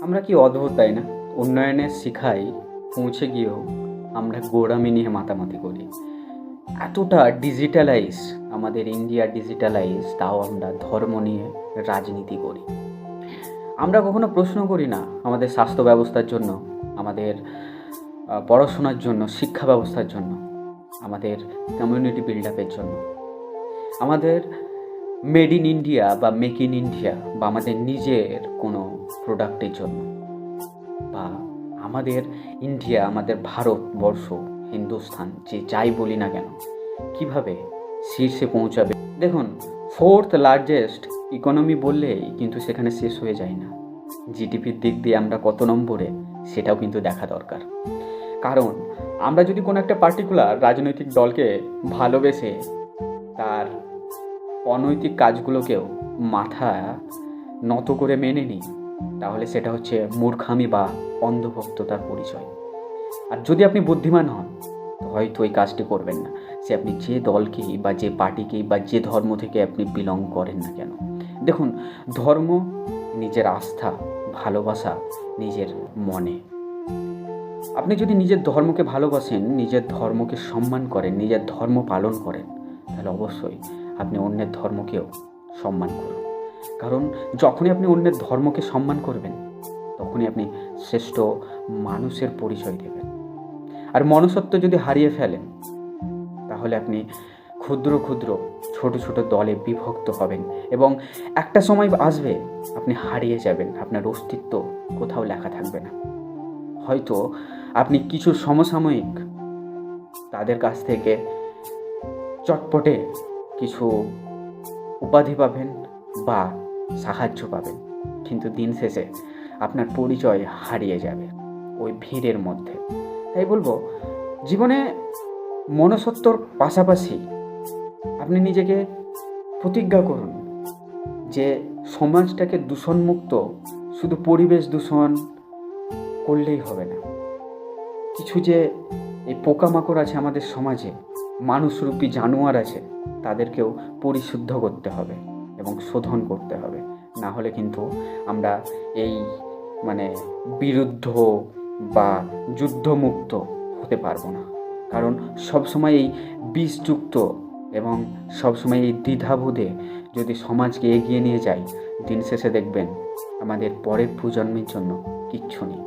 আমরা কি অদ্ভুত, তাই না? উন্নয়নের শিখায় পৌঁছে গিয়েও আমরা গোঁড়ামি নিয়ে মাতামাতি করি। এতটা ডিজিটালাইজ, আমাদের ইন্ডিয়া ডিজিটালাইজ, তাও আমরা ধর্ম নিয়ে রাজনীতি করি। আমরা কখনো প্রশ্ন করি না আমাদের স্বাস্থ্য ব্যবস্থার জন্য, আমাদের পড়াশোনার জন্য, শিক্ষা ব্যবস্থার জন্য, আমাদের কমিউনিটি বিল্ড আপের জন্য, আমাদের মেড ইন ইন্ডিয়া বা মেক ইন ইন্ডিয়া বা আমাদের নিজের কোনো প্রোডাক্টের জন্য, বা আমাদের ইন্ডিয়া, আমাদের ভারতবর্ষ, হিন্দুস্তান, যে যাই বলি না কেন, কিভাবে শীর্ষে পৌঁছাবে। দেখুন, 4th লার্জেস্ট ইকোনমি বললেই কিন্তু সেখানে শেষ হয়ে যায় না। জিডিপির দিক দিয়ে আমরা কত নম্বরে, সেটাও কিন্তু দেখা দরকার। কারণ আমরা যদি কোনো একটা পার্টিকুলার রাজনৈতিক দলকে ভালোবেসে তার অনৈতিক কাজগুলোকেও মাথা নত করে মেনে নিই, তাহলে সেটা হচ্ছে মূর্খামি বা অন্ধভক্ততার পরিচয়। আর যদি আপনি বুদ্ধিমান হন, তো হয়তো ওই কাজটি করবেন না, সে আপনি যে দলকেই বা যে পার্টিকেই বা যে ধর্ম থেকে আপনি বিলং করেন না কেন। দেখুন, ধর্ম নিজের আস্থা, ভালোবাসা নিজের মনে। আপনি যদি নিজের ধর্মকে ভালোবাসেন, নিজের ধর্মকে সম্মান করেন, নিজের ধর্ম পালন করেন, তাহলে অবশ্যই আপনি অন্যের ধর্মকেও সম্মান করুন। কারণ যখনই আপনি অন্যের ধর্মকে সম্মান করবেন, তখনই আপনি শ্রেষ্ঠ মানুষের পরিচয় দেবেন। আর মনুষ্যত্ব যদি হারিয়ে ফেলেন, তাহলে আপনি ক্ষুদ্র ক্ষুদ্র ছোট ছোট দলে বিভক্ত হবেন এবং একটা সময় আসবে আপনি হারিয়ে যাবেন, আপনার অস্তিত্ব কোথাও লেখা থাকবে না। হয়তো আপনি কিছু সমসাময়িক তাদের কাছ থেকে চটপটে কিছু উপাধি পাবেন বা সাহায্য পাবেন, কিন্তু দিন শেষে আপনার পরিচয় হারিয়ে যাবে ওই ভিড়ের মধ্যে। তাই বলবো, জীবনে মনুষ্যত্বর পাশাপাশি আপনি নিজেকে প্রতিজ্ঞা করুন যে সমাজটাকে দূষণমুক্ত শুধু পরিবেশ দূষণ করলেই হবে না। কিছু যে এই পোকামাকড় আছে আমাদের সমাজে, মানুষরূপী জানোয়ার আছে, তাদেরকেও পরিশুদ্ধ করতে হবে এবং শোধন করতে হবে। না হলে কিন্তু আমরা এই বিরুদ্ধ বা যুদ্ধমুক্ত হতে পারবো না। কারণ সবসময় এই বিষযুক্ত এবং সবসময় এই দ্বিধাবোধে যদি সমাজকে এগিয়ে নিয়ে যাই, দিন শেষে দেখবেন আমাদের পরের প্রজন্মের জন্য কিচ্ছু নেই।